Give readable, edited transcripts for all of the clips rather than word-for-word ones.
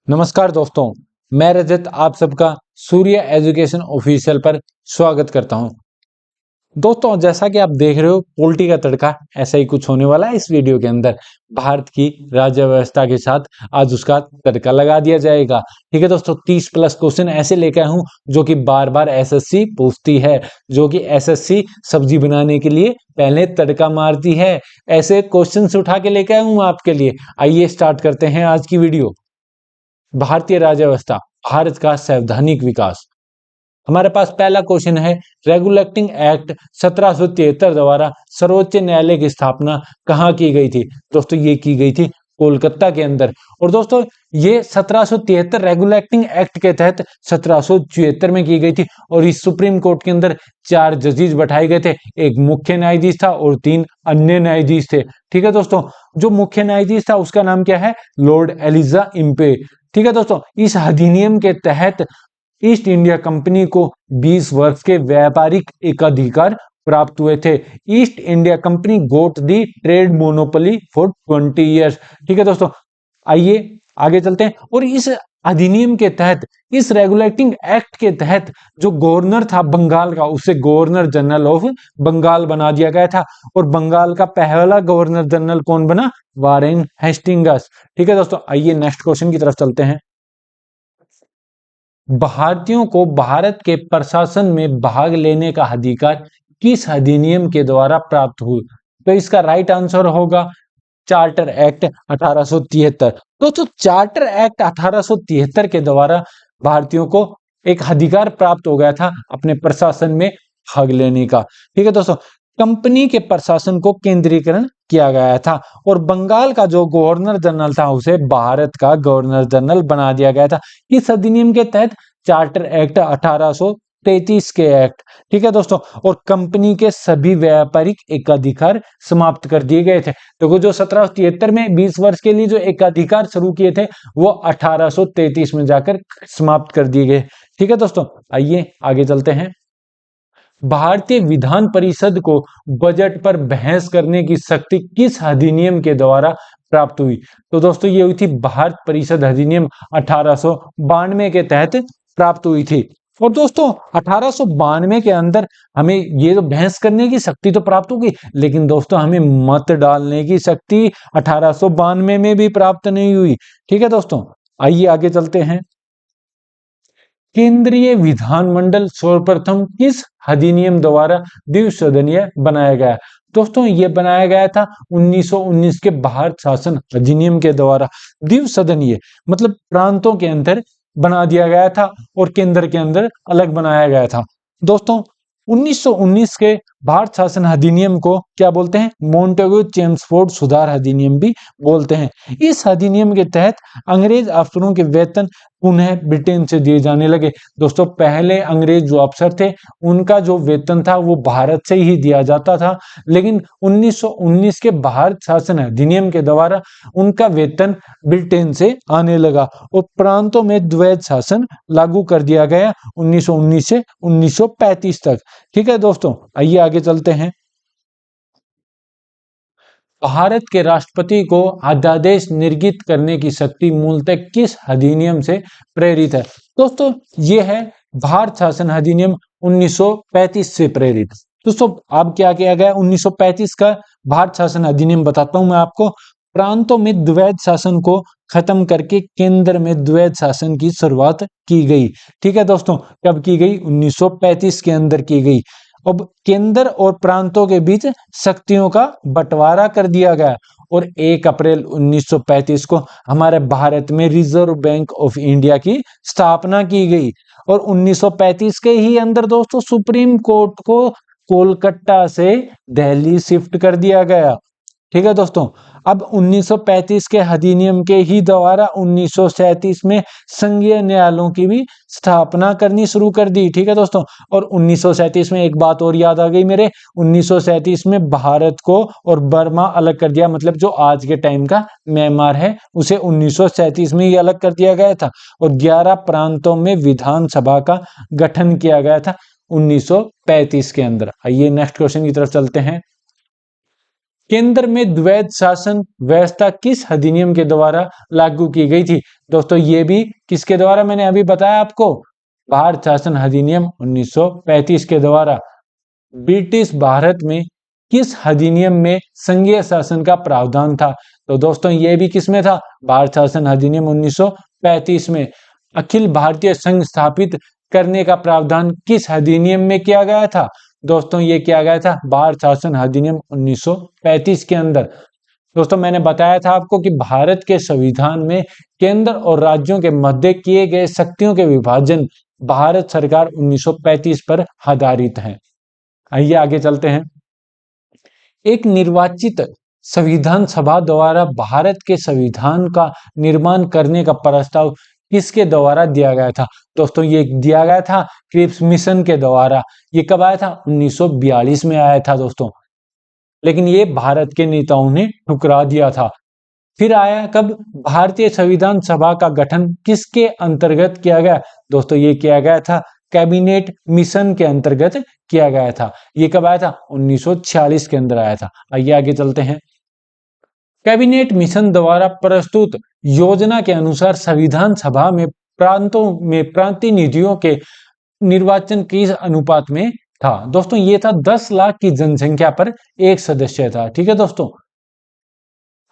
नमस्कार दोस्तों, मैं रजत आप सबका सूर्य एजुकेशन ऑफिशियल पर स्वागत करता हूं। दोस्तों, जैसा कि आप देख रहे हो पॉलिटी का तड़का ऐसा ही कुछ होने वाला है इस वीडियो के अंदर। भारत की राज्य व्यवस्था के साथ आज उसका तड़का लगा दिया जाएगा। ठीक है दोस्तों, 30 प्लस क्वेश्चन ऐसे लेकर आया हूं जो कि बार बार एसएससी पूछती है, जो कि एसएससी सब्जी बनाने के लिए पहले तड़का मारती है। ऐसे क्वेश्चन उठा के लेकर आया हूं आपके लिए। आइए स्टार्ट करते हैं आज की वीडियो। भारतीय राज्य व्यवस्था, भारत का संवैधानिक विकास। हमारे पास पहला क्वेश्चन है, रेगुलेटिंग एक्ट 1773 द्वारा सर्वोच्च न्यायालय की स्थापना कहाँ की गई थी? दोस्तों, ये की गई थी कोलकाता के अंदर। और दोस्तों, ये 1773 रेगुलेटिंग एक्ट के तहत 1774 में की गई थी। और इस सुप्रीम कोर्ट के अंदर 4 जजेस बैठाए गए थे। एक मुख्य न्यायाधीश था और 3 अन्य न्यायाधीश थे। ठीक है दोस्तों, जो मुख्य न्यायाधीश था उसका नाम क्या है? Lord Elijah Impey. ठीक है दोस्तों, इस अधिनियम के तहत ईस्ट इंडिया कंपनी को 20 वर्ष के व्यापारिक एकाधिकार प्राप्त हुए थे। East India Company got the trade monopoly for 20 years. ठीक है दोस्तों, आइए आगे चलते हैं। और इस अधिनियम के तहत, इस रेगुलेटिंग एक्ट के तहत जो गवर्नर था बंगाल का, उसे गवर्नर जनरल ऑफ बंगाल बना दिया गया था। और बंगाल का पहला गवर्नर जनरल कौन बना? Warren Hastings. ठीक है दोस्तों, आइए नेक्स्ट क्वेश्चन की तरफ चलते हैं। भारतीयों को भारत के प्रशासन में भाग लेने का अधिकार किस अधिनियम के द्वारा प्राप्त हुआ? तो इसका राइट आंसर होगा चार्टर एक्ट 1873। दोस्तों, चार्टर एक्ट 1873 के द्वारा भारतीयों को एक अधिकार प्राप्त हो गया था अपने प्रशासन में भाग लेने का। ठीक है दोस्तों, कंपनी के प्रशासन को केंद्रीकरण किया गया था और बंगाल का जो गवर्नर जनरल था उसे भारत का गवर्नर जनरल बना दिया गया था इस अधिनियम के तहत, चार्टर एक्ट 1833 के एक्ट। ठीक है दोस्तों, और कंपनी के सभी व्यापारिक एकाधिकार समाप्त कर दिए गए थे। तो जो 1773 में 20 वर्ष के लिए जो एकाधिकार शुरू किए थे वो 1833 में जाकर समाप्त कर दिए गए। ठीक है दोस्तों, आइए आगे चलते हैं। भारतीय विधान परिषद को बजट पर बहस करने की शक्ति किस अधिनियम के द्वारा प्राप्त हुई? तो दोस्तों, ये हुई थी भारत परिषद अधिनियम 1892 के तहत प्राप्त हुई थी। और दोस्तों, 1892 के अंदर हमें ये तो बहस करने की शक्ति तो प्राप्त होगी, लेकिन दोस्तों हमें मत डालने की शक्ति 1892 में भी प्राप्त नहीं हुई। ठीक है दोस्तों, आइए आगे चलते हैं। केंद्रीय विधानमंडल सर्वप्रथम किस अधिनियम द्वारा द्विसदनीय बनाया गया? दोस्तों, ये बनाया गया था 1919 के भारत शासन अधिनियम के द्वारा। द्विसदनीय मतलब प्रांतों के अंदर बना दिया गया था और केंद्र के अंदर अलग बनाया गया था। दोस्तों, 1919 के भारत शासन अधिनियम को क्या बोलते हैं? मॉन्टेग्यू चेम्सफोर्ड सुधार अधिनियम भी बोलते हैं। इस अधिनियम के तहत अंग्रेज अफसरों के वेतन पुनः ब्रिटेन से दिए जाने लगे। दोस्तों, पहले अंग्रेज जो अफसर थे उनका जो वेतन था वो भारत से ही दिया जाता था, लेकिन 1919 के भारत शासन अधिनियम के द्वारा उनका वेतन ब्रिटेन से आने लगा और प्रांतों में द्वैध शासन लागू कर दिया गया 1919 से 1935 तक। ठीक है दोस्तों, आइए आगे चलते हैं। भारत के राष्ट्रपति को अध्यादेश निर्गत करने की शक्ति मूलतः किस अधिनियम से प्रेरित है? दोस्तों, ये है भारत शासन अधिनियम 1935 से प्रेरित। दोस्तों, अब क्या किया गया? 1935 का भारत शासन अधिनियम बताता हूं मैं आपको। प्रांतों में द्वैध शासन को खत्म करके केंद्र में द्वैध शासन की शुरुआत की गई। ठीक है दोस्तों, कब की गई? 1935 के अंदर की गई। अब केंद्र और प्रांतों के बीच शक्तियों का बंटवारा कर दिया गया और 1 अप्रैल 1935 को हमारे भारत में रिजर्व बैंक ऑफ इंडिया की स्थापना की गई। और 1935 के ही अंदर दोस्तों सुप्रीम कोर्ट को कोलकाता से दिल्ली शिफ्ट कर दिया गया। ठीक है दोस्तों, अब 1935 के अधिनियम के ही द्वारा 1937 में संघीय न्यायालयों की भी स्थापना करनी शुरू कर दी। ठीक है दोस्तों, और 1937 में एक बात और याद आ गई मेरे, 1937 में भारत को और बर्मा अलग कर दिया। मतलब जो आज के टाइम का म्यांमार है उसे 1937 में ही अलग कर दिया गया था और 11 प्रांतों में विधानसभा का गठन किया गया था 1935 के अंदर। आइए नेक्स्ट क्वेश्चन की तरफ चलते हैं। केंद्र में द्वैध शासन व्यवस्था किस अधिनियम के द्वारा लागू की गई थी? दोस्तों ये भी किसके द्वारा, मैंने अभी बताया आपको, भारत शासन अधिनियम 1935 के द्वारा। ब्रिटिश भारत में किस अधिनियम में संघीय शासन का प्रावधान था? तो दोस्तों ये भी किस में था? भारत शासन अधिनियम 1935 में। अखिल भारतीय संघ स्थापित करने का प्रावधान किस अधिनियम में किया गया था? दोस्तों ये किया गया था भारत शासन अधिनियम 1935 के अंदर। दोस्तों मैंने बताया था आपको कि भारत के संविधान में केंद्र और राज्यों के मध्य किए गए शक्तियों के विभाजन भारत सरकार 1935 पर आधारित है। आइए आगे चलते हैं। एक निर्वाचित संविधान सभा द्वारा भारत के संविधान का निर्माण करने का प्रस्ताव किसके द्वारा दिया गया था? दोस्तों ये दिया गया था क्रिप्स मिशन के द्वारा। ये कब आया था? 1942 में आया था दोस्तों, लेकिन ये भारत के नेताओं ने ठुकरा दिया था। फिर आया कब? भारतीय संविधान सभा का गठन किसके अंतर्गत किया गया? दोस्तों ये किया गया था कैबिनेट मिशन के अंतर्गत किया गया था। ये कब आया था? 1946 के अंदर आया था। आइए आगे चलते हैं। कैबिनेट मिशन द्वारा प्रस्तुत योजना के अनुसार संविधान सभा में प्रांतों में प्रतिनिधियों के निर्वाचन किस अनुपात में था? दोस्तों ये था 10 लाख की जनसंख्या पर एक सदस्य था। ठीक है दोस्तों।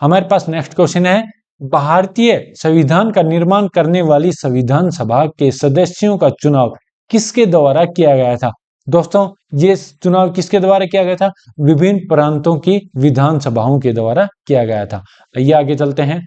हमारे पास नेक्स्ट क्वेश्चन है, भारतीय संविधान का निर्माण करने वाली संविधान सभा के सदस्यों का चुनाव किसके द्वारा किया गया था? दोस्तों ये चुनाव किसके द्वारा किया गया था? विभिन्न प्रांतों की विधानसभाओं के द्वारा किया गया था। आइए आगे चलते हैं।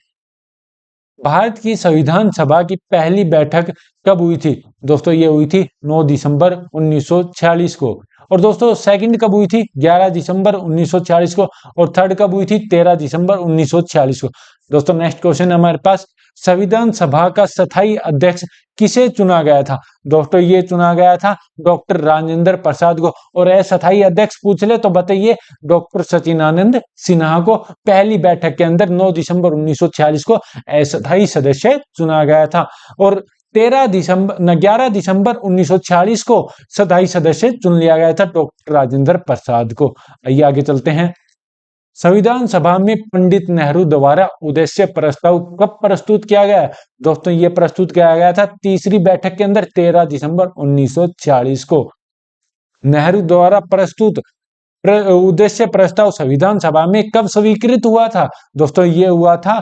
भारत की संविधान सभा की पहली बैठक कब हुई थी? दोस्तों ये हुई थी 9 दिसंबर 1946 को। और दोस्तों सेकंड कब हुई थी? 11 दिसंबर 1946 को। और थर्ड कब हुई थी? 13 दिसंबर 1946 को। दोस्तों नेक्स्ट क्वेश्चन है हमारे पास, संविधान सभा का स्थायी अध्यक्ष किसे चुना गया था? दोस्तों ये चुना गया था डॉक्टर राजेंद्र प्रसाद को। और अस्थायी अध्यक्ष पूछ ले तो बताइए, डॉक्टर सचिदानंद सिन्हा को पहली बैठक के अंदर 9 दिसंबर 1946 को अस्थायी सदस्य चुना गया था। और 11 दिसंबर 1946 को स्थायी सदस्य चुन लिया गया था डॉक्टर राजेंद्र प्रसाद को। आइए आगे चलते हैं। संविधान सभा में पंडित नेहरू द्वारा उद्देश्य प्रस्ताव कब प्रस्तुत किया गया? दोस्तों ये प्रस्तुत किया गया था तीसरी बैठक के अंदर 13 दिसंबर 1946 को। नेहरू द्वारा प्रस्तुत उद्देश्य प्रस्ताव संविधान सभा में कब स्वीकृत हुआ था? दोस्तों ये हुआ था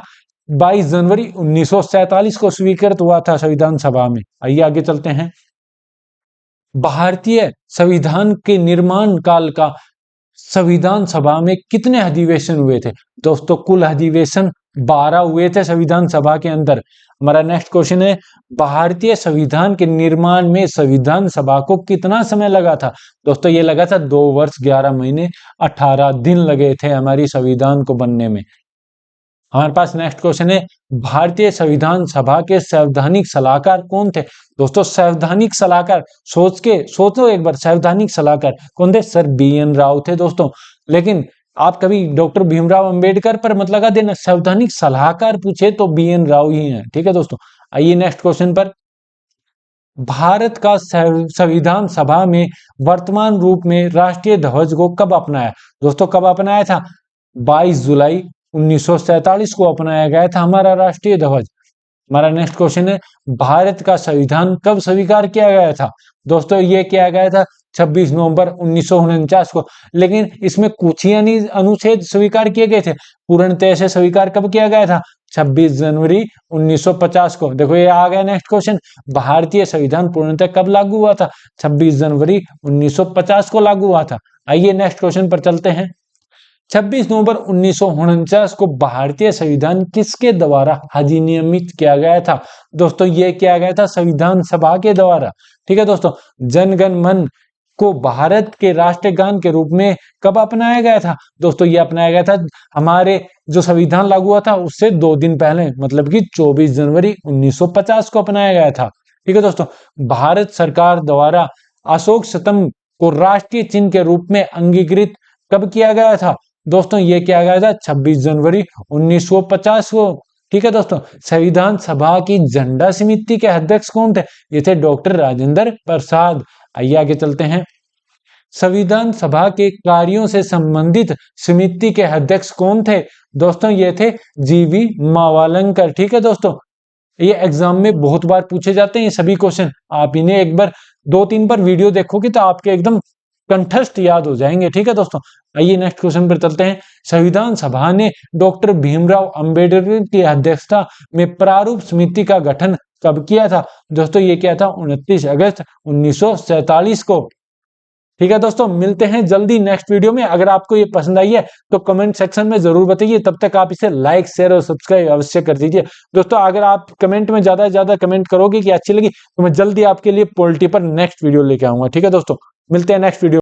22 जनवरी 1947 को स्वीकृत हुआ था संविधान सभा में। आइए आगे चलते हैं। भारतीय संविधान के निर्माण काल का संविधान सभा में कितने अधिवेशन हुए थे? दोस्तों कुल अधिवेशन 12 हुए थे संविधान सभा के अंदर। हमारा नेक्स्ट क्वेश्चन है, भारतीय संविधान के निर्माण में संविधान सभा को कितना समय लगा था? दोस्तों ये लगा था 2 वर्ष 11 महीने 18 दिन लगे थे हमारी संविधान को बनने में। हमारे पास नेक्स्ट क्वेश्चन है, भारतीय संविधान सभा के संवैधानिक सलाहकार कौन थे? दोस्तों संवैधानिक सलाहकार सोचो एक बार, संवैधानिक सलाहकार कौन थे? सर BN राव थे दोस्तों। लेकिन आप कभी डॉक्टर भीमराव अंबेडकर पर मत लगा देना, संवैधानिक सलाहकार पूछे तो BN राव ही है। ठीक है दोस्तों। आइए नेक्स्ट क्वेश्चन पर। भारत का संविधान सभा में वर्तमान रूप में राष्ट्रीय ध्वज को कब अपनाया? दोस्तों कब अपनाया था? 22 जुलाई 1947 को अपनाया गया था हमारा राष्ट्रीय ध्वज। हमारा नेक्स्ट क्वेश्चन है, भारत का संविधान कब स्वीकार किया गया था? दोस्तों ये किया गया था 26 नवंबर 1949 को। लेकिन इसमें कुछ ही अनुच्छेद स्वीकार किए गए थे। पूर्णतः से स्वीकार कब किया गया था? 26 जनवरी 1950 को। देखो ये आ गया नेक्स्ट क्वेश्चन, भारतीय संविधान पूर्णतः कब लागू हुआ था? 26 जनवरी 1950 को लागू हुआ था। आइए नेक्स्ट क्वेश्चन पर चलते हैं। 26 नवंबर 1949 को भारतीय संविधान किसके द्वारा अधिनियमित किया गया था? दोस्तों ये किया गया था संविधान सभा के द्वारा। ठीक है दोस्तों। जन गण मन को भारत के राष्ट्रगान के रूप में कब अपनाया गया था? दोस्तों ये अपनाया गया था हमारे जो संविधान लागू हुआ था उससे 2 दिन पहले, मतलब कि 24 जनवरी 1950 को अपनाया गया था। ठीक है दोस्तों। भारत सरकार द्वारा अशोक स्तंभ को राष्ट्रीय चिन्ह के रूप में अंगीकृत कब किया गया था? दोस्तों ये किया गया था 26 जनवरी 1950 को। ठीक है दोस्तों। संविधान सभा की झंडा समिति के अध्यक्ष कौन थे? ये थे डॉक्टर राजेंद्र प्रसाद। आइए आगे चलते हैं। संविधान सभा के कार्यों से संबंधित समिति के अध्यक्ष कौन थे? दोस्तों ये थे जीवी मावलंकर। ठीक है दोस्तों, ये एग्जाम में बहुत बार पूछे जाते हैं ये सभी क्वेश्चन। आप इन्हें एक बार 2-3 बार वीडियो देखोगे तो आपके एकदम कंठस्थ याद हो जाएंगे। ठीक है दोस्तों, आइए नेक्स्ट क्वेश्चन पर चलते हैं। संविधान सभा ने डॉक्टर भीमराव अंबेडकर की अध्यक्षता में प्रारूप समिति का गठन कब किया था? दोस्तों ये किया था 29 अगस्त 1947 को। ठीक है दोस्तों, मिलते हैं जल्दी नेक्स्ट वीडियो में। अगर आपको ये पसंद आई है तो कमेंट सेक्शन में जरूर बताइए। तब तक आप इसे लाइक, शेयर और सब्सक्राइब अवश्य कर दीजिए। दोस्तों अगर आप कमेंट में ज्यादा से ज्यादा कमेंट करोगे कि अच्छी लगी तो मैं जल्दी आपके लिए पॉलिटी पर नेक्स्ट वीडियो लेके आऊंगा। ठीक है दोस्तों, मिलते हैं नेक्स्ट वीडियो।